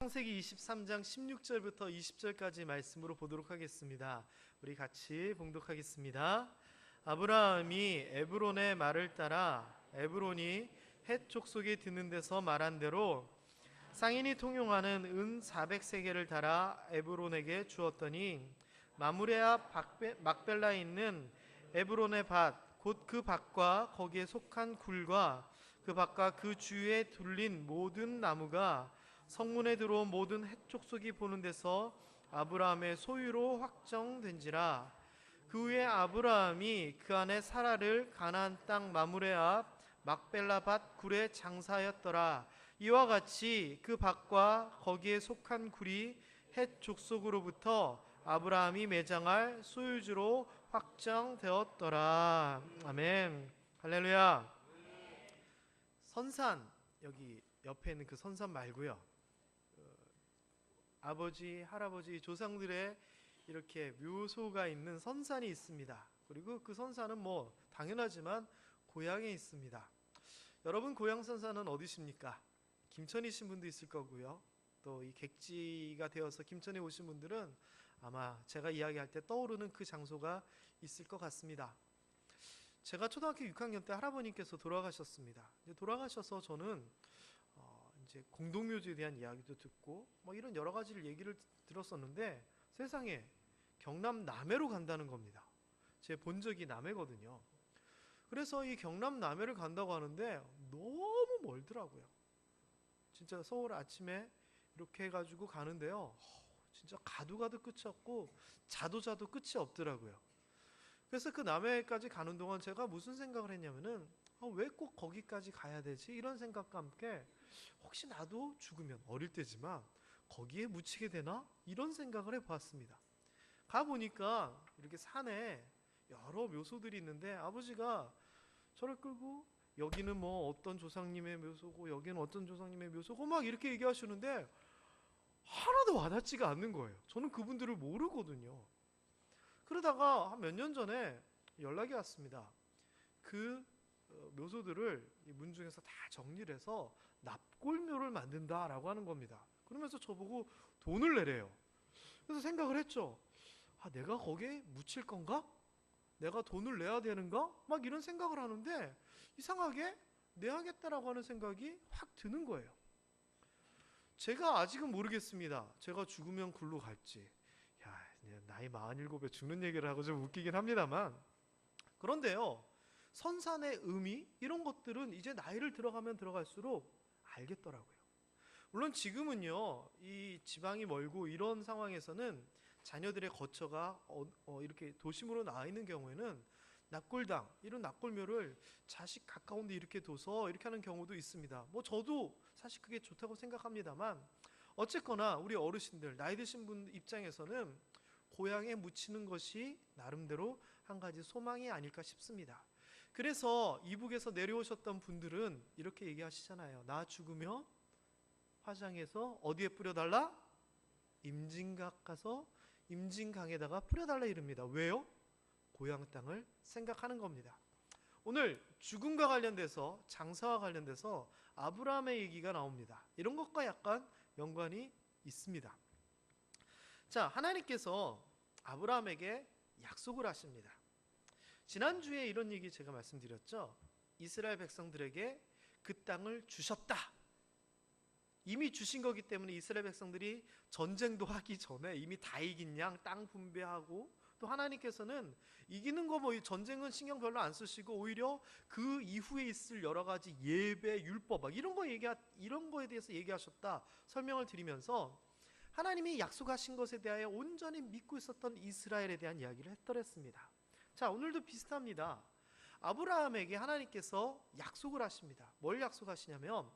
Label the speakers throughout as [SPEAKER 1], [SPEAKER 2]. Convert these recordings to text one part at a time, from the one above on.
[SPEAKER 1] 창세기 23장 16절부터 20절까지 말씀으로 보도록 하겠습니다. 우리 같이 봉독하겠습니다. 아브라함이 에브론의 말을 따라 에브론이 헷 족속이 드는 데서 말한 대로 상인이 통용하는 은 400세겔을 달아 에브론에게 주었더니 마므레 앞 막벨라에 있는 에브론의 밭 곧 그 밭과 거기에 속한 굴과 그 밭과 그 주위에 둘린 모든 나무가 성문에 들어온 모든 헷 족속이 보는 데서 아브라함의 소유로 확정된지라. 그 후에 아브라함이 그 안에 사라를 가나안 땅 마므레 앞 막벨라 밭 굴에 장사하였더라. 이와 같이 그 밭과 거기에 속한 굴이 헷 족속으로부터 아브라함이 매장할 소유주로 확정되었더라. 아멘. 할렐루야. 선산, 여기 옆에 있는 그 선산 말고요, 아버지, 할아버지, 조상들의 이렇게 묘소가 있는 선산이 있습니다. 그리고 그 선산은 뭐 당연하지만 고향에 있습니다. 여러분 고향 선산은 어디십니까? 김천이신 분도 있을 거고요. 또 이 객지가 되어서 김천에 오신 분들은 아마 제가 이야기할 때 떠오르는 그 장소가 있을 것 같습니다. 제가 초등학교 6학년 때 할아버님께서 돌아가셨습니다. 돌아가셔서 저는 이제 공동묘지에 대한 이야기도 듣고 뭐 이런 여러 가지를 얘기를 들었었는데 세상에 경남 남해로 간다는 겁니다. 제 본 적이 남해거든요. 그래서 이 경남 남해를 간다고 하는데 너무 멀더라고요. 진짜 서울 아침에 이렇게 해가지고 가는데요, 진짜 가도 끝이 없고 자도 끝이 없더라고요. 그래서 그 남해까지 가는 동안 제가 무슨 생각을 했냐면은 왜 꼭 거기까지 가야 되지? 이런 생각과 함께 혹시 나도 죽으면, 어릴 때지만 거기에 묻히게 되나? 이런 생각을 해보았습니다. 가보니까 이렇게 산에 여러 묘소들이 있는데 아버지가 저를 끌고 여기는 뭐 어떤 조상님의 묘소고 여기는 어떤 조상님의 묘소고 막 이렇게 얘기하시는데 하나도 와닿지가 않는 거예요. 저는 그분들을 모르거든요. 그러다가 한 몇 년 전에 연락이 왔습니다. 그 묘소들을 이 문중에서 다 정리를 해서 납골묘를 만든다라고 하는 겁니다. 그러면서 저보고 돈을 내래요. 그래서 생각을 했죠. 내가 거기에 묻힐 건가? 내가 돈을 내야 되는가? 막 이런 생각을 하는데 이상하게 내야겠다라고 하는 생각이 확 드는 거예요. 제가 아직은 모르겠습니다. 제가 죽으면 굴로 갈지. 나이 47에 죽는 얘기를 하고 좀 웃기긴 합니다만, 그런데요, 선산의 의미 이런 것들은 이제 나이를 들어가면 들어갈수록 알겠더라고요. 물론 지금은요, 이 지방이 멀고 이런 상황에서는 자녀들의 거처가 이렇게 도심으로 나와 있는 경우에는 납골당, 이런 납골묘를 자식 가까운 데 이렇게 둬서 이렇게 하는 경우도 있습니다. 뭐 저도 사실 그게 좋다고 생각합니다만, 어쨌거나 우리 어르신들, 나이 드신 분 입장에서는 고향에 묻히는 것이 나름대로 한 가지 소망이 아닐까 싶습니다. 그래서 이북에서 내려오셨던 분들은 이렇게 얘기하시잖아요. 나 죽으면 화장해서 어디에 뿌려달라? 임진각 가서 임진강에다가 뿌려달라 이릅니다. 왜요? 고향 땅을 생각하는 겁니다. 오늘 죽음과 관련돼서, 장사와 관련돼서 아브라함의 얘기가 나옵니다. 이런 것과 약간 연관이 있습니다. 자, 하나님께서 아브라함에게 약속을 하십니다. 지난주에 이런 얘기 제가 말씀드렸죠. 이스라엘 백성들에게 그 땅을 주셨다. 이미 주신 거기 때문에 이스라엘 백성들이 전쟁도 하기 전에 이미 다 이긴 양 땅 분배하고, 또 하나님께서는 이기는 거 뭐 전쟁은 신경 별로 안 쓰시고 오히려 그 이후에 있을 여러 가지 예배, 율법 막 이런 거에 대해서 얘기하셨다 설명을 드리면서 하나님이 약속하신 것에 대하여 온전히 믿고 있었던 이스라엘에 대한 이야기를 했더랬습니다. 자, 오늘도 비슷합니다. 아브라함에게 하나님께서 약속을 하십니다. 뭘 약속하시냐면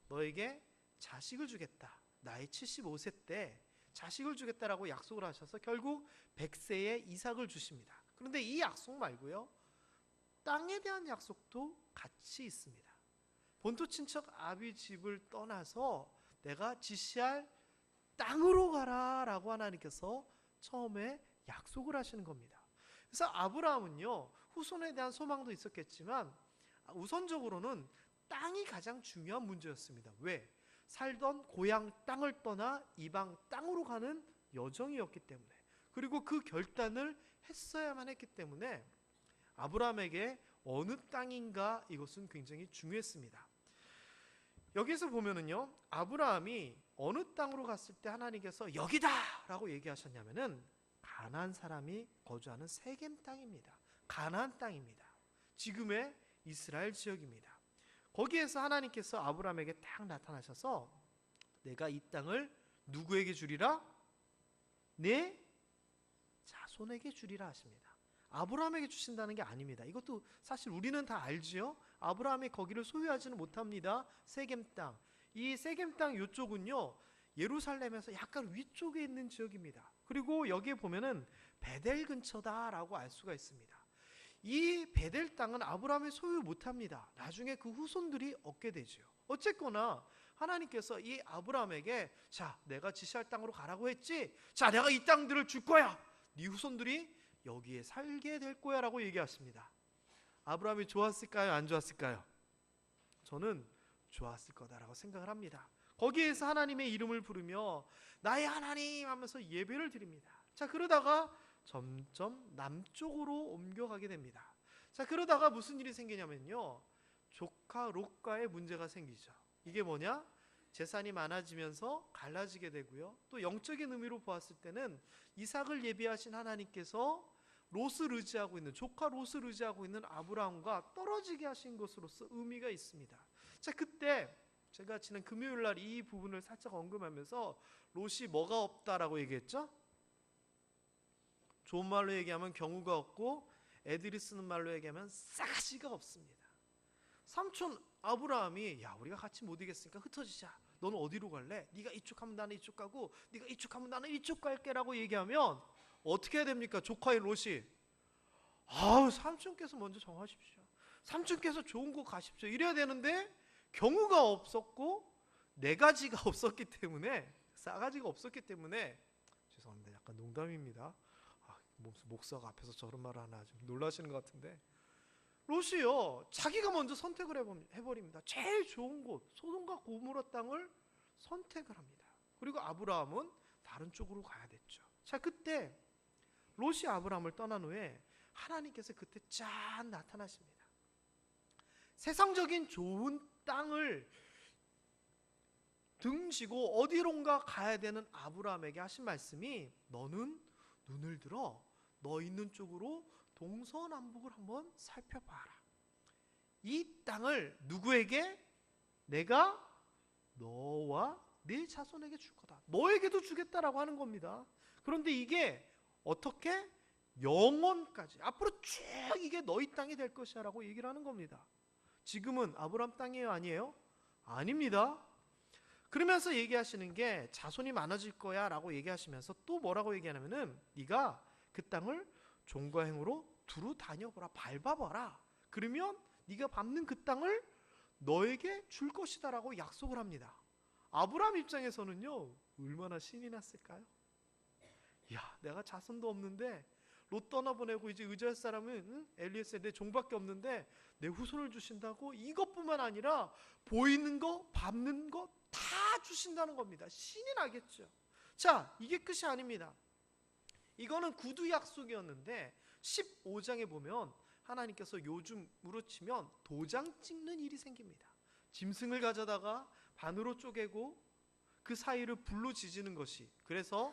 [SPEAKER 1] 너에게 자식을 주겠다. 나이 75세 때 자식을 주겠다라고 약속을 하셔서 결국 100세에 이삭을 주십니다. 그런데 이 약속 말고요, 땅에 대한 약속도 같이 있습니다. 본토 친척 아비 집을 떠나서 내가 지시할 땅으로 가라 라고 하나님께서 처음에 약속을 하시는 겁니다. 그래서 아브라함은요, 후손에 대한 소망도 있었겠지만 우선적으로는 땅이 가장 중요한 문제였습니다. 왜? 살던 고향 땅을 떠나 이방 땅으로 가는 여정이었기 때문에, 그리고 그 결단을 했어야만 했기 때문에 아브라함에게 어느 땅인가 이것은 굉장히 중요했습니다. 여기서 보면은요, 아브라함이 어느 땅으로 갔을 때 하나님께서 여기다 라고 얘기하셨냐면은 가나안 사람이 거주하는 세겜 땅입니다. 가나안 땅입니다. 지금의 이스라엘 지역입니다. 거기에서 하나님께서 아브라함에게 딱 나타나셔서 내가 이 땅을 누구에게 주리라? 내 자손에게 주리라 하십니다. 아브라함에게 주신다는 게 아닙니다. 이것도 사실 우리는 다 알지요. 아브라함이 거기를 소유하지는 못합니다. 세겜 땅. 이 세겜 땅 이쪽은요, 예루살렘에서 약간 위쪽에 있는 지역입니다. 그리고 여기에 보면은 베델 근처다라고 알 수가 있습니다. 이 베델 땅은 아브라함이 소유 못합니다. 나중에 그 후손들이 얻게 되죠. 어쨌거나 하나님께서 이 아브라함에게 자, 내가 지시할 땅으로 가라고 했지? 자, 내가 이 땅들을 줄 거야. 네 후손들이 여기에 살게 될 거야 라고 얘기하십니다. 아브라함이 좋았을까요? 안 좋았을까요? 저는 좋았을 거다라고 생각을 합니다. 거기에서 하나님의 이름을 부르며 나의 하나님 하면서 예배를 드립니다. 자, 그러다가 점점 남쪽으로 옮겨가게 됩니다. 자, 그러다가 무슨 일이 생기냐면요, 조카 롯과의 문제가 생기죠. 이게 뭐냐? 재산이 많아지면서 갈라지게 되고요, 또 영적인 의미로 보았을 때는 이삭을 예비하신 하나님께서 롯을 의지하고 있는, 조카 롯을 의지하고 있는 아브라함과 떨어지게 하신 것으로서 의미가 있습니다. 자, 그때 제가 지난 금요일 날 이 부분을 살짝 언급하면서 롯이 뭐가 없다라고 얘기했죠? 좋은 말로 얘기하면 경우가 없고, 애들이 쓰는 말로 얘기하면 싸가지가 없습니다. 삼촌 아브라함이 야, 우리가 같이 못 이겼으니까 흩어지자. 너는 어디로 갈래? 네가 이쪽 하면 나는 이쪽 가고, 네가 이쪽 하면 나는 이쪽 갈게라고 얘기하면 어떻게 해야 됩니까? 조카인 롯이 아우, 삼촌께서 먼저 정하십시오. 삼촌께서 좋은 곳 가십시오. 이래야 되는데 경우가 없었고 네 가지가 없었기 때문에, 싸가지가 없었기 때문에, 죄송합니다. 약간 농담입니다. 목사가 앞에서 저런 말을 하나 좀 놀라시는 것 같은데, 롯이요, 자기가 먼저 선택을 해버립니다. 제일 좋은 곳, 소돔과 고모라 땅을 선택을 합니다. 그리고 아브라함은 다른 쪽으로 가야 됐죠. 자, 그때 롯이 아브라함을 떠난 후에 하나님께서 그때 짠 나타나십니다. 세상적인 좋은 땅을 등지고 어디론가 가야 되는 아브라함에게 하신 말씀이 너는 눈을 들어 너 있는 쪽으로 동서남북을 한번 살펴봐라. 이 땅을 누구에게? 내가 너와 네 자손에게 줄 거다. 너에게도 주겠다라고 하는 겁니다. 그런데 이게 어떻게? 영원까지, 앞으로 쭉 이게 너희 땅이 될 것이야 라고 얘기를 하는 겁니다. 지금은 아브라함 땅이에요? 아니에요? 아닙니다. 그러면서 얘기하시는 게 자손이 많아질 거야 라고 얘기하시면서 또 뭐라고 얘기하냐면은 네가 그 땅을 종과 행으로 두루 다녀보라, 밟아봐라. 그러면 네가 밟는 그 땅을 너에게 줄 것이다 라고 약속을 합니다. 아브라함 입장에서는요, 얼마나 신이 났을까요? 야, 내가 자손도 없는데 롯 떠나보내고 이제 의지할 사람은 엘리에셀 내 종밖에 없는데 내 후손을 주신다고? 이것뿐만 아니라 보이는 거, 밟는 거 다 주신다는 겁니다. 신이 나겠죠. 자, 이게 끝이 아닙니다. 이거는 구두 약속이었는데 15장에 보면 하나님께서 요즘으로 치면 도장 찍는 일이 생깁니다. 짐승을 가져다가 반으로 쪼개고 그 사이를 불로 지지는 것이, 그래서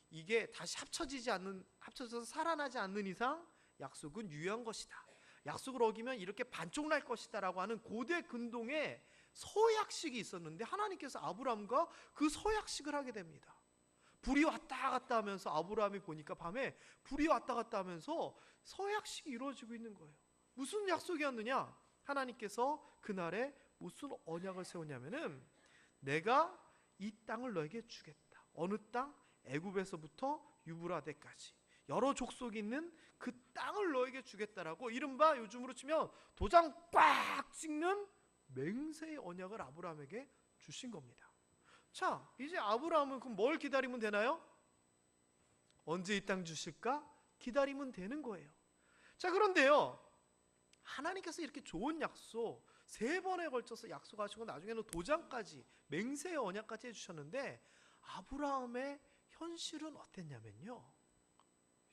[SPEAKER 1] 이게 다시 합쳐져서 살아나지 않는 이상 약속은 유효한 것이다. 약속을 어기면 이렇게 반쪽 날 것이다 라고 하는 고대 근동의 서약식이 있었는데 하나님께서 아브라함과 그 서약식을 하게 됩니다. 불이 왔다 갔다 하면서 아브라함이 보니까 밤에 불이 왔다 갔다 하면서 서약식이 이루어지고 있는 거예요. 무슨 약속이었느냐? 하나님께서 그날에 무슨 언약을 세우냐면은 내가 이 땅을 너에게 주겠다. 어느 땅? 애굽에서부터 유브라데까지 여러 족속이 있는 그 땅을 너에게 주겠다라고, 이른바 요즘으로 치면 도장 꽉 찍는 맹세의 언약을 아브라함에게 주신 겁니다. 자, 이제 아브라함은 그럼 뭘 기다리면 되나요? 언제 이 땅 주실까? 기다리면 되는 거예요. 자, 그런데요, 하나님께서 이렇게 좋은 약속, 3번에 걸쳐서 약속하시고 나중에는 도장까지, 맹세의 언약까지 해주셨는데, 아브라함의 현실은 어땠냐면요,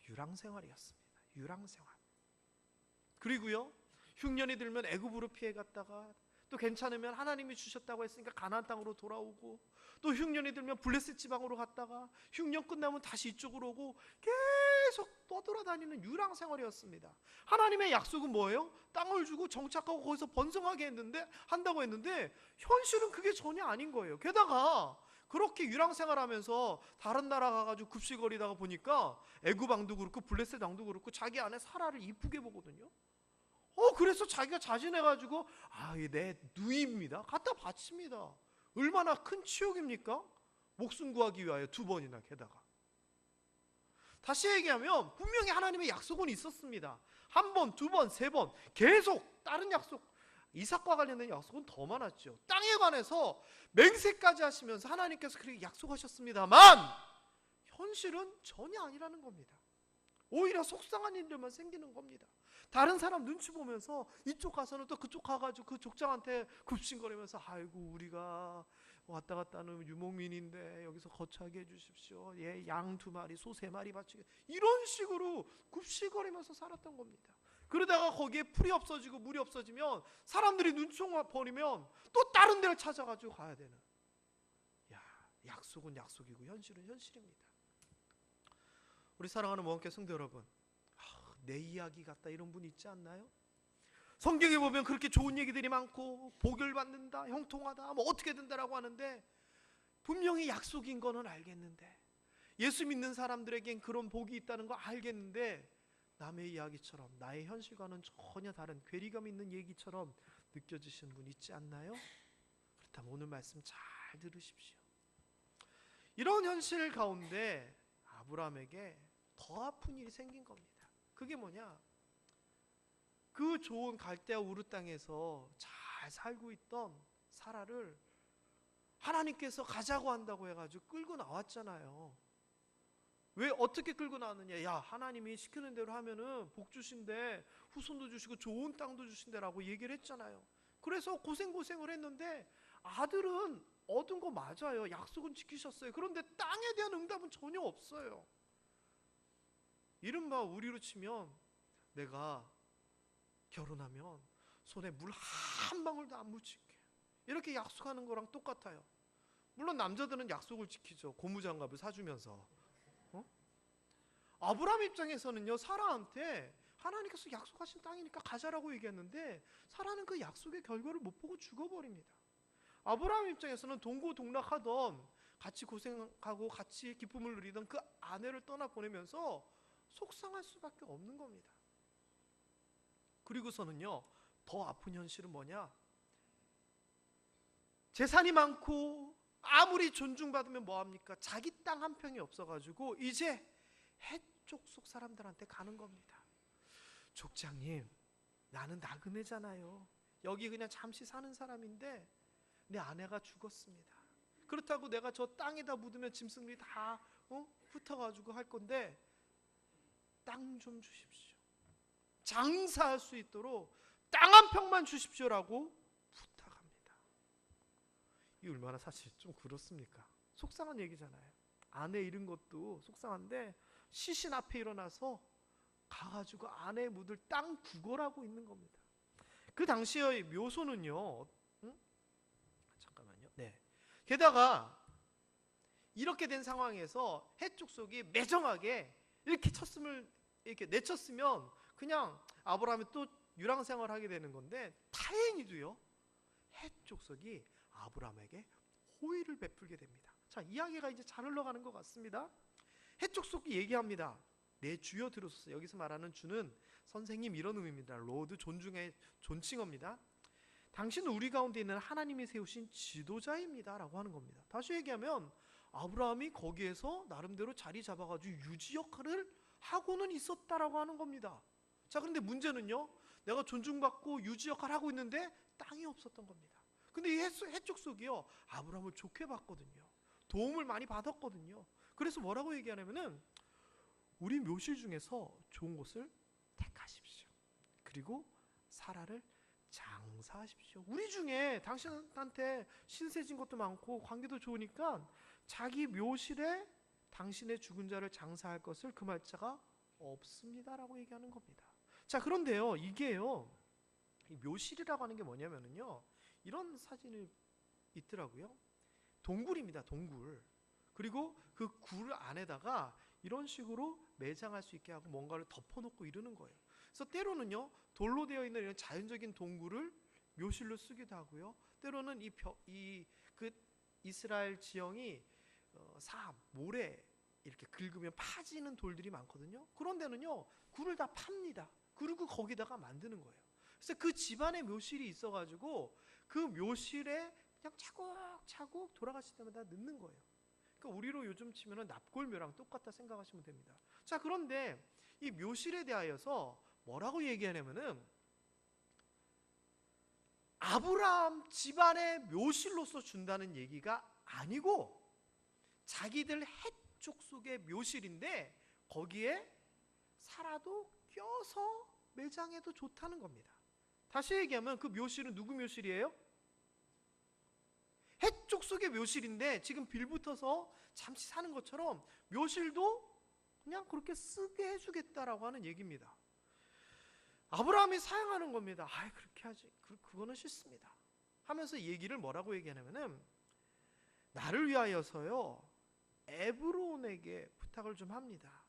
[SPEAKER 1] 유랑생활이었습니다. 유랑생활. 그리고요, 흉년이 들면 애굽으로 피해갔다가, 또 괜찮으면 하나님이 주셨다고 했으니까 가나안 땅으로 돌아오고, 또 흉년이 들면 블레셋 지방으로 갔다가 흉년 끝나면 다시 이쪽으로 오고, 계속 떠돌아다니는 유랑생활이었습니다. 하나님의 약속은 뭐예요? 땅을 주고 정착하고 거기서 번성하게 한다고 했는데, 현실은 그게 전혀 아닌 거예요. 게다가 그렇게 유랑생활하면서 다른 나라 가가지고 굽실거리다가 보니까 애굽 왕도 그렇고 블레셋 왕도 그렇고 자기 아내 사라를 이쁘게 보거든요. 그래서 자기가 자진해가지고 내 누이입니다, 갖다 바칩니다. 얼마나 큰 치욕입니까? 목숨 구하기 위하여 2번이나. 게다가 다시 얘기하면 분명히 하나님의 약속은 있었습니다. 1번, 2번, 3번 계속 다른 약속, 이삭과 관련된 약속은 더 많았죠. 땅에 관해서 맹세까지 하시면서 하나님께서 그렇게 약속하셨습니다만 현실은 전혀 아니라는 겁니다. 오히려 속상한 일들만 생기는 겁니다. 다른 사람 눈치 보면서 이쪽 가서는 또 그쪽 가가지고 그 족장한테 굽신거리면서 아이고 우리가 왔다 갔다 하는 유목민인데 여기서 거처하게 해주십시오. 양 2마리, 소 3마리 바치게, 이런 식으로 굽신거리면서 살았던 겁니다. 그러다가 거기에 풀이 없어지고 물이 없어지면 사람들이 눈치 버리면 또 다른 데를 찾아가지고 가야 되는, 약속은 약속이고 현실은 현실입니다. 우리 사랑하는 모험교회 성도 여러분, 내 이야기 같다 이런 분 있지 않나요? 성경에 보면 그렇게 좋은 얘기들이 많고 복을 받는다, 형통하다, 뭐 어떻게 된다라고 하는데, 분명히 약속인 거는 알겠는데, 예수 믿는 사람들에겐 그런 복이 있다는 거 알겠는데, 남의 이야기처럼 나의 현실과는 전혀 다른 괴리감 있는 얘기처럼 느껴지시는 분 있지 않나요? 그렇다면 오늘 말씀 잘 들으십시오. 이런 현실 가운데 아브라함에게 더 아픈 일이 생긴 겁니다. 그게 뭐냐? 그 좋은 갈대아 우르 땅에서 잘 살고 있던 사라를 하나님께서 가자고 한다고 해가지고 끌고 나왔잖아요. 왜 어떻게 끌고 나왔느냐? 하나님이 시키는 대로 하면은 복 주신대, 후손도 주시고 좋은 땅도 주신대라고 얘기를 했잖아요. 그래서 고생을 했는데 아들은 얻은 거 맞아요. 약속은 지키셨어요. 그런데 땅에 대한 응답은 전혀 없어요. 이른바 우리로 치면 내가 결혼하면 손에 물 한 방울도 안 묻힐게, 이렇게 약속하는 거랑 똑같아요. 물론 남자들은 약속을 지키죠. 고무장갑을 사주면서. 아브라함 입장에서는요, 사라한테 하나님께서 약속하신 땅이니까 가자라고 얘기했는데 사라는 그 약속의 결과를 못 보고 죽어버립니다. 아브라함 입장에서는 동고동락하던, 같이 고생하고 같이 기쁨을 누리던 그 아내를 떠나보내면서 속상할 수밖에 없는 겁니다. 그리고서는요, 더 아픈 현실은 뭐냐? 재산이 많고 아무리 존중받으면 뭐합니까? 자기 땅 한 평이 없어가지고 이제 해쪽 속 사람들한테 가는 겁니다. 족장님, 나는 나그네잖아요. 여기 그냥 잠시 사는 사람인데 내 아내가 죽었습니다. 그렇다고 내가 저 땅에다 묻으면 짐승들이 다 흩어가지고 할 건데 땅 좀 주십시오. 장사할 수 있도록 땅 한 평만 주십시오라고 부탁합니다. 이 얼마나 사실 좀 그렇습니까? 속상한 얘기잖아요. 아내 잃은 것도 속상한데 시신 앞에 일어나서 가가지고 아내 묻을 땅 구걸하고 있는 겁니다. 그 당시의 묘소는요, 잠깐만요. 게다가 이렇게 된 상황에서 해쪽 속이 매정하게 이렇게 이렇게 내쳤으면 그냥 아브라함이 또 유랑생활을 하게 되는 건데, 다행히도요, 해쪽 속이 아브라함에게 호의를 베풀게 됩니다. 자, 이야기가 이제 잘 흘러가는 것 같습니다. 해쪽 속이 얘기합니다. 내 주여 들으소서. 여기서 말하는 주는 선생님 이런 의미입니다. 로드, 존중의 존칭어입니다. 당신은 우리 가운데 있는 하나님이 세우신 지도자입니다 라고 하는 겁니다. 다시 얘기하면 아브라함이 거기에서 나름대로 자리 잡아가지고 유지 역할을 하고는 있었다라고 하는 겁니다. 자, 그런데 문제는요, 내가 존중받고 유지 역할을 하고 있는데 땅이 없었던 겁니다. 근데 이 해쪽 속이요, 아브라함을 좋게 봤거든요. 도움을 많이 받았거든요. 그래서 뭐라고 얘기하냐면은 우리 묘실 중에서 좋은 곳을 택하십시오. 그리고 사라를 장사하십시오. 우리 중에 당신한테 신세진 것도 많고 관계도 좋으니까 자기 묘실에 당신의 죽은 자를 장사할 것을 금할 자가 없습니다라고 얘기하는 겁니다. 자, 그런데요, 이게요, 이 묘실이라고 하는 게 뭐냐면요, 이런 사진이 있더라고요. 동굴입니다, 동굴. 그리고 그 굴 안에다가 이런 식으로 매장할 수 있게 하고 뭔가를 덮어놓고 이러는 거예요. 그래서 때로는요, 돌로 되어 있는 이런 자연적인 동굴을 묘실로 쓰기도 하고요. 때로는 그 이스라엘 지형이 모래 이렇게 긁으면 파지는 돌들이 많거든요. 그런 데는요, 굴을 다 팝니다. 그리고 거기다가 만드는 거예요. 그래서 그 집안에 묘실이 있어가지고 그 묘실에 그냥 차곡차곡 돌아가실 때마다 넣는 거예요. 그러니까 우리로 요즘 치면은 납골묘랑 똑같다 생각하시면 됩니다. 자, 그런데 이 묘실에 대하여서 뭐라고 얘기하냐면은 아브라함 집안의 묘실로서 준다는 얘기가 아니고 자기들 해족 속의 묘실인데 거기에 살아도 껴서 매장해도 좋다는 겁니다. 다시 얘기하면 그 묘실은 누구 묘실이에요? 해족 속의 묘실인데 지금 빌붙어서 잠시 사는 것처럼 묘실도 그냥 그렇게 쓰게 해주겠다라고 하는 얘기입니다. 아브라함이 사양하는 겁니다. 그렇게 하지. 그거는 싫습니다. 하면서 얘기를 뭐라고 얘기하냐면은 나를 위하여서요, 에브론에게 부탁을 좀 합니다.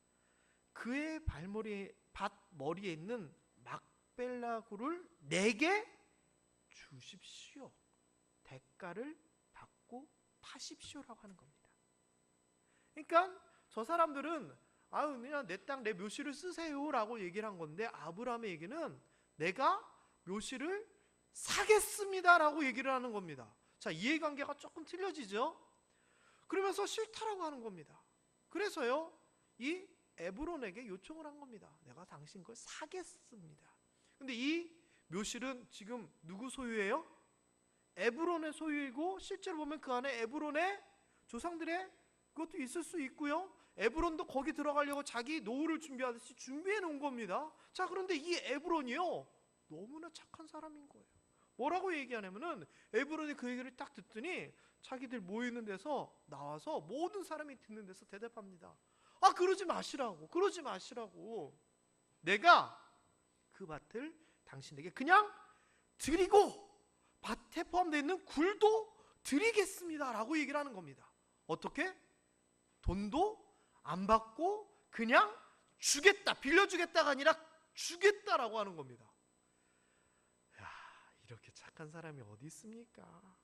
[SPEAKER 1] 그의 밭머리에 있는 막벨라 굴을 내게 주십시오. 대가를 받고 파십시오라고 하는 겁니다. 그러니까 저 사람들은 그냥 내 땅, 내 묘실을 쓰세요라고 얘기를 한 건데 아브라함의 얘기는 내가 묘실을 사겠습니다라고 얘기를 하는 겁니다. 자, 이해관계가 조금 틀려지죠? 그러면서 싫다라고 하는 겁니다. 그래서요, 이 에브론에게 요청을 한 겁니다. 내가 당신 걸 사겠습니다. 근데 이 묘실은 지금 누구 소유예요? 에브론의 소유이고 실제로 보면 그 안에 에브론의 조상들의 그것도 있을 수 있고요. 에브론도 거기 들어가려고 자기 노후를 준비하듯이 준비해 놓은 겁니다. 자, 그런데 이 에브론이요, 너무나 착한 사람인 거예요. 뭐라고 얘기하냐면은 에브론이 그 얘기를 딱 듣더니 자기들 모이는 데서 나와서 모든 사람이 듣는 데서 대답합니다. 그러지 마시라고. 내가 그 밭을 당신에게 그냥 드리고 밭에 포함되어 있는 굴도 드리겠습니다 라고 얘기를 하는 겁니다. 어떻게? 돈도 안 받고 그냥 주겠다, 빌려주겠다가 아니라 주겠다라고 하는 겁니다. 이렇게 착한 사람이 어디 있습니까?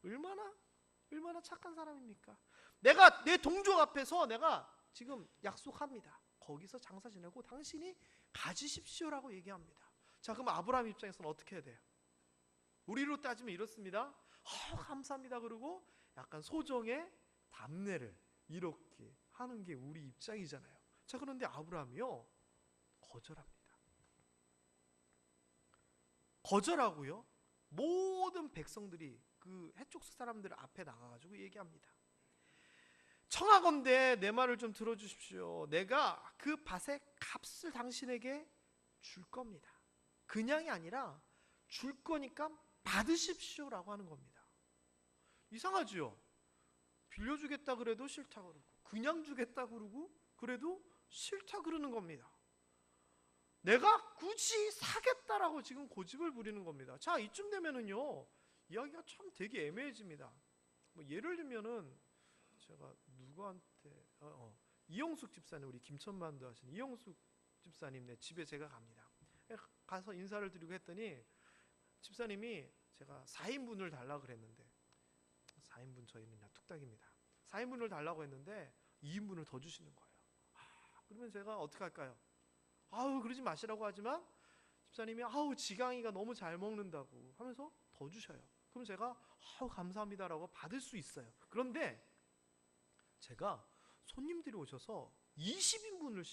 [SPEAKER 1] 얼마나 착한 사람입니까? 내가 내 동족 앞에서 내가 지금 약속합니다. 거기서 장사 지내고 당신이 가지십시오라고 얘기합니다. 자, 그럼 아브라함 입장에서는 어떻게 해야 돼요? 우리로 따지면 이렇습니다. 감사합니다. 그러고 약간 소정의 답례를 이렇게 하는 게 우리 입장이잖아요. 자, 그런데 아브라함이요, 거절하고요, 모든 백성들이 그 해족 사람들 앞에 나가가지고 얘기합니다. 청하건대 내 말을 좀 들어주십시오. 내가 그 밭의 값을 당신에게 줄 겁니다. 그냥이 아니라 줄 거니까 받으십시오라고 하는 겁니다. 이상하죠? 빌려주겠다 그래도 싫다 그러고 그냥 주겠다 그러고 그래도 싫다 그러는 겁니다. 내가 굳이 사겠다라고 지금 고집을 부리는 겁니다. 자, 이쯤 되면은요, 이야기가 참 되게 애매해집니다. 예를 들면은 제가 누구한테 이영숙 집사님, 우리 김천만두 하신 이영숙 집사님 집에 제가 갑니다. 가서 인사를 드리고 했더니 집사님이 제가 4인분을 달라고 그랬는데 4인분 저희는 그냥 뚝딱입니다. 4인분을 달라고 했는데 2인분을 더 주시는 거예요. 그러면 제가 어떻게 할까요? 그러지 마시라고 하지만 집사님이 지강이가 너무 잘 먹는다고 하면서 더 주셔요. 그럼 제가 감사합니다라고 받을 수 있어요. 그런데 제가 손님들이 오셔서 20인분을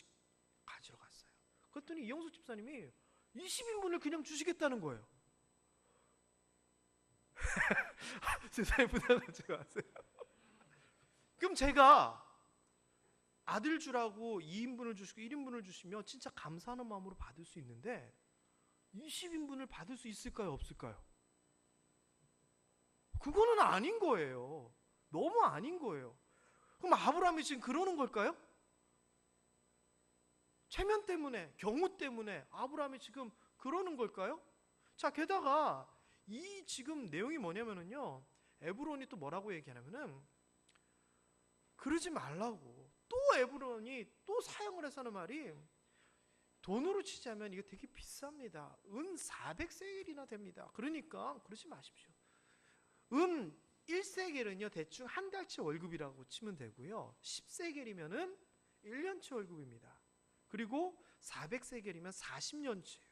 [SPEAKER 1] 가지러 갔어요. 그랬더니 이영수 집사님이 20인분을 그냥 주시겠다는 거예요. 세상에 부담하지 마세요. 그럼 제가 아들 주라고 2인분을 주시고 1인분을 주시면 진짜 감사하는 마음으로 받을 수 있는데 20인분을 받을 수 있을까요, 없을까요? 그거는 아닌 거예요. 너무 아닌 거예요. 그럼 아브라함이 지금 그러는 걸까요? 체면 때문에, 경우 때문에 아브라함이 지금 그러는 걸까요? 자, 게다가 이 지금 내용이 뭐냐면은요, 에브론이 또 뭐라고 얘기하냐면은, 그러지 말라고. 또 에브론이 또 사용을 해서 하는 말이, 돈으로 치자면 이게 되게 비쌉니다. 은 400세겔이나 됩니다. 그러니까 그러지 마십시오. 은 1세겔은요 대충 한 달치 월급이라고 치면 되고요, 10세겔이면은 1년치 월급입니다. 그리고 400세겔이면 40년치예요.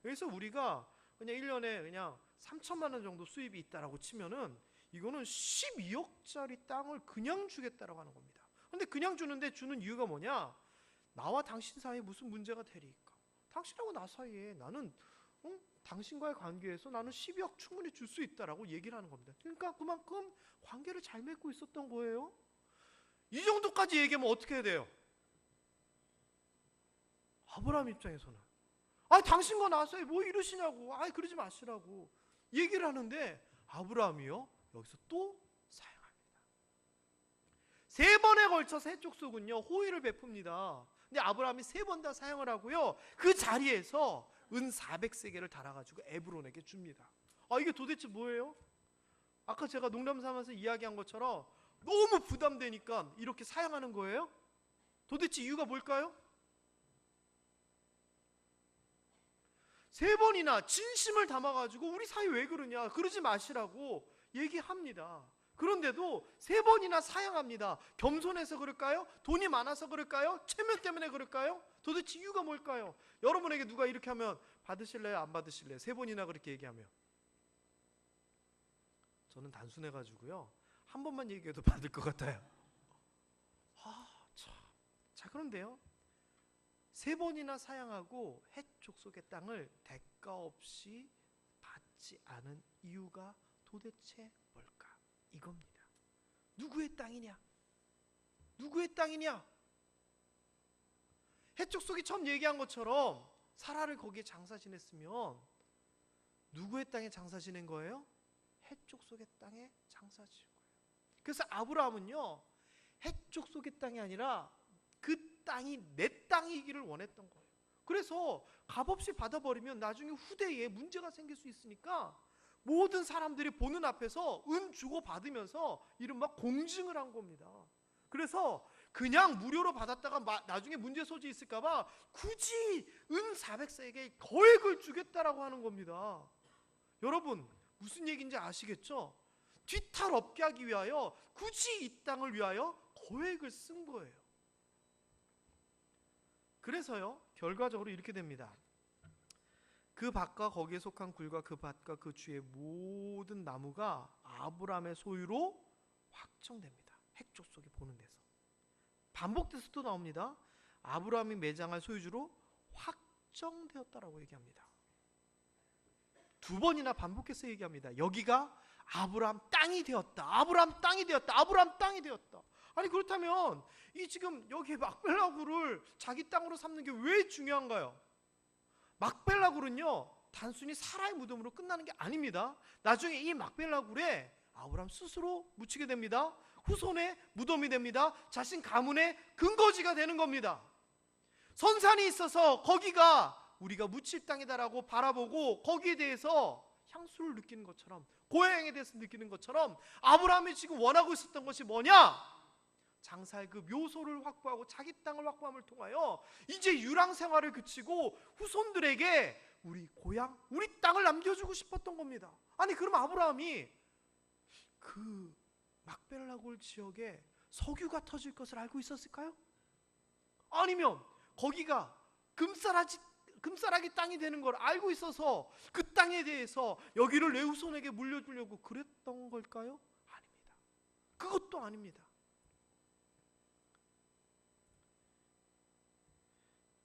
[SPEAKER 1] 그래서 우리가 그냥 1년에 그냥 3천만 원 정도 수입이 있다라고 치면은 이거는 12억짜리 땅을 그냥 주겠다라고 하는 겁니다. 근데 그냥 주는데 주는 이유가 뭐냐? 나와 당신 사이에 무슨 문제가 되리까? 당신하고 나 사이에 나는 당신과의 관계에서 나는 12억 충분히 줄 수 있다라고 얘기를 하는 겁니다. 그러니까 그만큼 관계를 잘 맺고 있었던 거예요. 이 정도까지 얘기하면 어떻게 해야 돼요? 아브라함 입장에서는 당신과 나 사이에 뭐 이러시냐고, 그러지 마시라고 얘기를 하는데, 아브라함이요 여기서 또 사용합니다. 3번에 걸쳐서 해족속은요 호의를 베풉니다. 근데 아브라함이 3번 다 사용을 하고요, 그 자리에서 은 400세겔을 달아가지고 에브론에게 줍니다. 이게 도대체 뭐예요? 아까 제가 농담 삼아서 이야기한 것처럼 너무 부담되니까 이렇게 사용하는 거예요? 도대체 이유가 뭘까요? 3번이나 진심을 담아가지고 우리 사이 왜 그러냐, 그러지 마시라고 얘기합니다. 그런데도 3번이나 사양합니다. 겸손해서 그럴까요? 돈이 많아서 그럴까요? 체면 때문에 그럴까요? 도대체 이유가 뭘까요? 여러분에게 누가 이렇게 하면 받으실래요? 안 받으실래요? 3번이나 그렇게 얘기하면. 저는 단순해가지고요, 한 번만 얘기해도 받을 것 같아요. 자, 그런데요, 3번이나 사양하고 헷 족속의 땅을 대가 없이 받지 않은 이유가 도대체 뭘까? 이겁니다. 누구의 땅이냐? 누구의 땅이냐? 헷 족속이 처음 얘기한 것처럼 사라를 거기에 장사 지냈으면 누구의 땅에 장사 지낸 거예요? 헷 족속의 땅에 장사 지은 거예요. 그래서 아브라함은요, 헷 족속의 땅이 아니라 그 땅이 내 땅이기를 원했던 거예요. 그래서 값없이 받아버리면 나중에 후대에 문제가 생길 수 있으니까 모든 사람들이 보는 앞에서 은 주고 받으면서 이른바 공증을 한 겁니다. 그래서 그냥 무료로 받았다가 나중에 문제 소지 있을까봐 굳이 은 400세겔 거액을 주겠다라고 하는 겁니다. 여러분 무슨 얘기인지 아시겠죠? 뒤탈 없게 하기 위하여 굳이 이 땅을 위하여 거액을 쓴 거예요. 그래서요 결과적으로 이렇게 됩니다. 그 밭과 거기에 속한 굴과 그 밭과 그 주의 모든 나무가 아브라함의 소유로 확정됩니다. 헷 족속이 보는 데서 반복돼서 또 나옵니다. 아브라함이 매장할 소유주로 확정되었다라고 얘기합니다. 2번이나 반복해서 얘기합니다. 여기가 아브라함 땅이 되었다. 아브라함 땅이 되었다. 아브라함 땅이 되었다. 아니 그렇다면 이 지금 여기 막벨라굴을 자기 땅으로 삼는 게 왜 중요한가요? 막벨라굴은요 단순히 사라의 무덤으로 끝나는 게 아닙니다. 나중에 이 막벨라굴에 아브라함 스스로 묻히게 됩니다. 후손의 무덤이 됩니다. 자신 가문의 근거지가 되는 겁니다. 선산이 있어서 거기가 우리가 묻힐 땅이다라고 바라보고 거기에 대해서 향수를 느끼는 것처럼, 고향에 대해서 느끼는 것처럼 아브라함이 지금 원하고 있었던 것이 뭐냐? 장사의 그 묘소를 확보하고 자기 땅을 확보함을 통하여 이제 유랑 생활을 그치고 후손들에게 우리 고향, 우리 땅을 남겨주고 싶었던 겁니다. 아니 그럼 아브라함이 그 막벨라굴 지역에 석유가 터질 것을 알고 있었을까요? 아니면 거기가 금싸라기 땅이 되는 걸 알고 있어서 그 땅에 대해서 여기를 내 후손에게 물려주려고 그랬던 걸까요? 아닙니다. 그것도 아닙니다.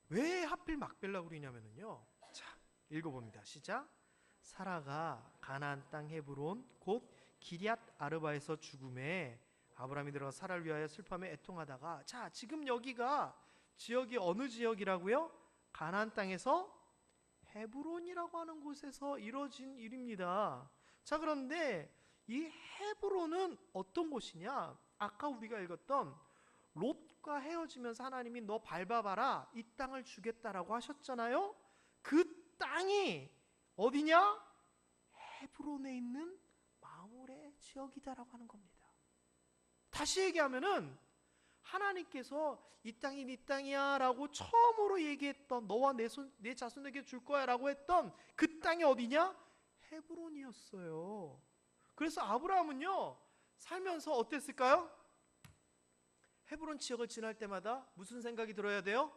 [SPEAKER 1] 왜 하필 막벨라굴이냐면요, 자 읽어봅니다. 시작. 사라가 가나안 땅 헤브론 곧 기럇 아르바에서 죽음에 아브라함이 들어가 사라를 위하여 슬퍼하며 애통하다가, 자 지금 여기가 지역이 어느 지역이라고요? 가나안 땅에서 헤브론이라고 하는 곳에서 이루어진 일입니다. 자, 그런데 이 헤브론은 어떤 곳이냐? 아까 우리가 읽었던 롯과 헤어지면서 하나님이 너 밟아봐라, 이 땅을 주겠다라고 하셨잖아요. 그 땅이 어디냐? 헤브론에 있는 마므레 지역이다라고 하는 겁니다. 다시 얘기하면은 하나님께서 이 땅이 네 땅이야 라고 처음으로 얘기했던, 너와 내 자손에게 줄 거야 라고 했던 그 땅이 어디냐? 헤브론이었어요. 그래서 아브라함은요, 살면서 어땠을까요? 헤브론 지역을 지날 때마다 무슨 생각이 들어야 돼요?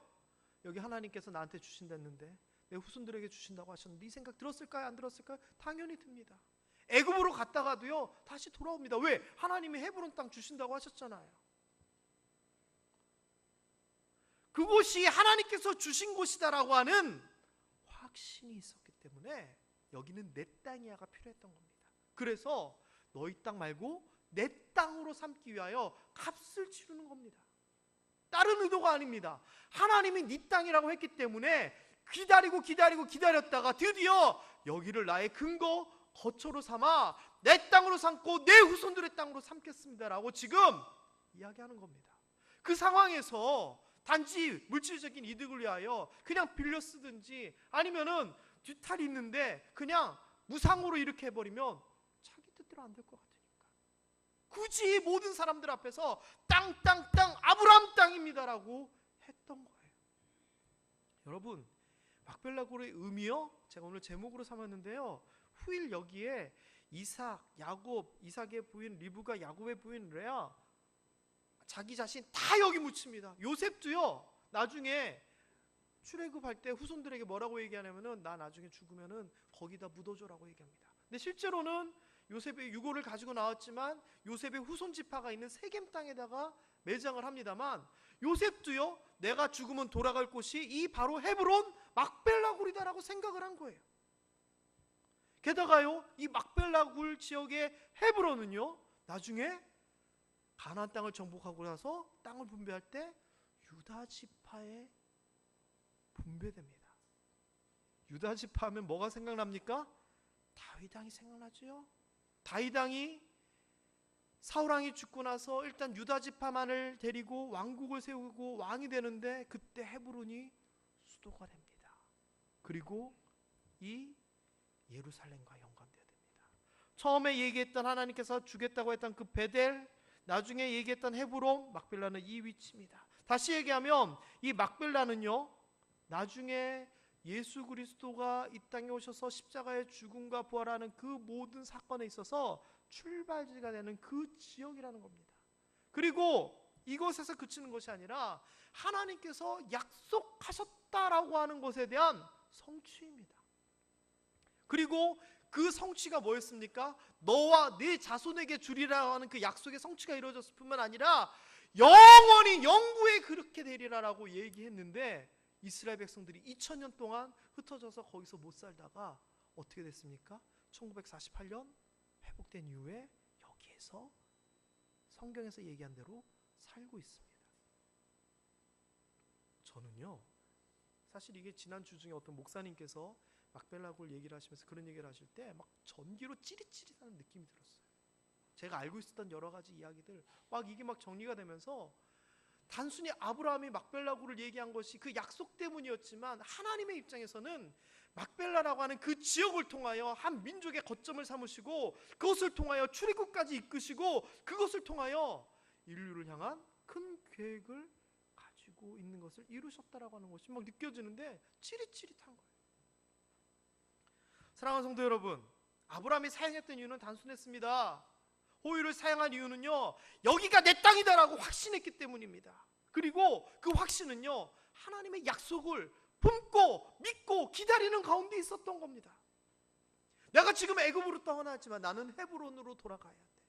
[SPEAKER 1] 여기 하나님께서 나한테 주신다는데, 내 후손들에게 주신다고 하셨는데, 이 생각 들었을까요? 안 들었을까요? 당연히 듭니다. 애굽으로 갔다가도요, 다시 돌아옵니다. 왜? 하나님이 헤브론 땅 주신다고 하셨잖아요. 그곳이 하나님께서 주신 곳이다라고 하는 확신이 있었기 때문에 여기는 내 땅이야가 필요했던 겁니다. 그래서 너희 땅 말고 내 땅으로 삼기 위하여 값을 치르는 겁니다. 다른 의도가 아닙니다. 하나님이 네 땅이라고 했기 때문에 기다렸다가 드디어 여기를 나의 근거, 거처로 삼아 내 땅으로 삼고 내 후손들의 땅으로 삼겠습니다라고 지금 이야기하는 겁니다. 그 상황에서 단지 물질적인 이득을 위하여 그냥 빌려 쓰든지 아니면은 뒤탈이 있는데 그냥 무상으로 이렇게 해버리면 자기 뜻대로 안 될 것 같으니까 굳이 모든 사람들 앞에서 땅 아브라함 땅입니다라고 했던 거예요. 여러분, 막벨라고의 의미요, 제가 오늘 제목으로 삼았는데요, 후일 여기에 이삭의 부인 리브가 야곱의 부인 레아, 자기 자신 다 여기 묻힙니다. 요셉도요, 나중에 출애굽할 때 후손들에게 뭐라고 얘기하냐면은 나 나중에 죽으면은 거기다 묻어줘라고 얘기합니다. 근데 실제로는 요셉의 유고를 가지고 나왔지만 요셉의 후손 지파가 있는 세겜 땅에다가 매장을 합니다만, 요셉도요, 내가 죽으면 돌아갈 곳이 이 바로 헤브론 막벨라굴이다라고 생각을 한 거예요. 게다가요, 이 막벨라굴 지역의 헤브론은요, 나중에 가나안 땅을 정복하고 나서 땅을 분배할 때 유다 지파에 분배됩니다. 유다 지파 하면 뭐가 생각납니까? 다윗 왕이 생각나죠. 다윗 왕이 사울 왕이 죽고 나서 일단 유다 지파만을 데리고 왕국을 세우고 왕이 되는데, 그때 헤브론이 수도가 됩니다. 그리고 이 예루살렘과 연관되어야 됩니다. 처음에 얘기했던 하나님께서 주겠다고 했던 그 베델, 나중에 얘기했던 헤브론, 막벨라는 이 위치입니다. 다시 얘기하면 이 막벨라는요, 나중에 예수 그리스도가 이 땅에 오셔서 십자가의 죽음과 부활하는 그 모든 사건에 있어서 출발지가 되는 그 지역이라는 겁니다. 그리고 이것에서 그치는 것이 아니라 하나님께서 약속하셨다라고 하는 것에 대한 성취입니다. 그리고 그 성취가 뭐였습니까? 너와 네 자손에게 주리라 하는 그 약속의 성취가 이루어졌을 뿐만 아니라 영원히 영구에 그렇게 되리라라고 얘기했는데, 이스라엘 백성들이 2000년 동안 흩어져서 거기서 못 살다가 어떻게 됐습니까? 1948년 회복된 이후에 여기에서 성경에서 얘기한 대로 살고 있습니다. 저는요, 사실 이게 지난주 중에 어떤 목사님께서 막벨라굴 얘기를 하시면서 그런 얘기를 하실 때 막 전기로 찌릿찌릿하는 느낌이 들었어요. 제가 알고 있었던 여러 가지 이야기들 막 이게 막 정리가 되면서, 단순히 아브라함이 막벨라굴을 얘기한 것이 그 약속 때문이었지만 하나님의 입장에서는 막벨라라고 하는 그 지역을 통하여 한 민족의 거점을 삼으시고 그것을 통하여 출애굽까지 이끄시고 그것을 통하여 인류를 향한 큰 계획을 가지고 있는 것을 이루셨다라고 하는 것이 막 느껴지는데 찌릿찌릿한 거예요. 사랑하는 성도 여러분, 아브라함이 사용했던 이유는 단순했습니다. 호유를 사용한 이유는요, 여기가 내 땅이다라고 확신했기 때문입니다. 그리고 그 확신은요, 하나님의 약속을 품고 믿고 기다리는 가운데 있었던 겁니다. 내가 지금 애굽으로 떠나지만 나는 헤브론으로 돌아가야 돼.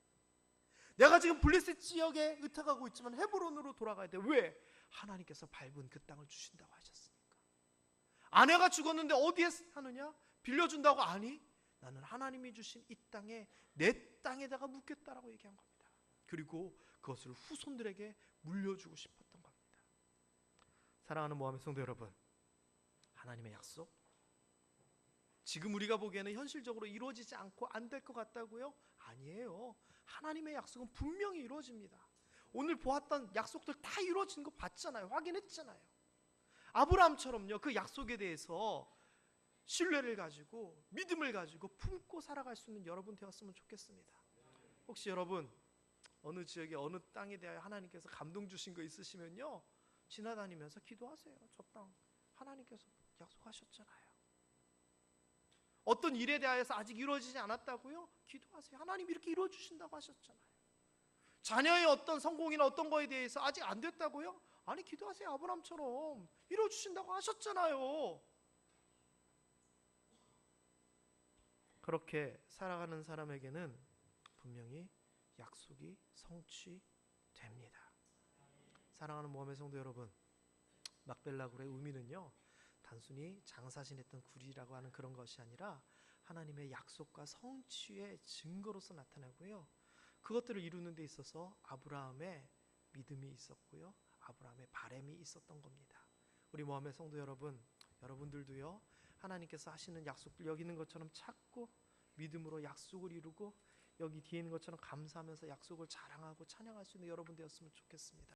[SPEAKER 1] 내가 지금 블레셋 지역에 의탁하고 있지만 헤브론으로 돌아가야 돼. 왜? 하나님께서 밟은 그 땅을 주신다고 하셨으니까. 아내가 죽었는데 어디에 사느냐? 빌려준다고? 아니, 나는 하나님이 주신 이 땅에 내 땅에다가 묻겠다라고 얘기한 겁니다. 그리고 그것을 후손들에게 물려주고 싶었던 겁니다. 사랑하는 모함의 성도 여러분, 하나님의 약속, 지금 우리가 보기에는 현실적으로 이루어지지 않고 안 될 것 같다고요? 아니에요. 하나님의 약속은 분명히 이루어집니다. 오늘 보았던 약속들 다 이루어진 거 봤잖아요. 확인했잖아요. 아브라함처럼요, 그 약속에 대해서 신뢰를 가지고 믿음을 가지고 품고 살아갈 수 있는 여러분 되었으면 좋겠습니다. 혹시 여러분 어느 지역에 어느 땅에 대하여 하나님께서 감동 주신 거 있으시면요, 지나다니면서 기도하세요. 저 땅 하나님께서 약속하셨잖아요. 어떤 일에 대하여서 아직 이루어지지 않았다고요? 기도하세요. 하나님 이렇게 이루어 주신다고 하셨잖아요. 자녀의 어떤 성공이나 어떤 거에 대해서 아직 안 됐다고요? 아니, 기도하세요. 아브라함처럼 이루어 주신다고 하셨잖아요. 그렇게 살아가는 사람에게는 분명히 약속이 성취됩니다. 사랑하는 모함의 성도 여러분, 막벨라굴의 의미는요, 단순히 장사 지냈던 굴이라고 하는 그런 것이 아니라 하나님의 약속과 성취의 증거로서 나타나고요, 그것들을 이루는 데 있어서 아브라함의 믿음이 있었고요, 아브라함의 바람이 있었던 겁니다. 우리 모함의 성도 여러분, 여러분들도요, 하나님께서 하시는 약속들 여기 있는 것처럼 찾고 믿음으로 약속을 이루고 여기 뒤에 있는 것처럼 감사하면서 약속을 자랑하고 찬양할 수 있는 여러분 되었으면 좋겠습니다.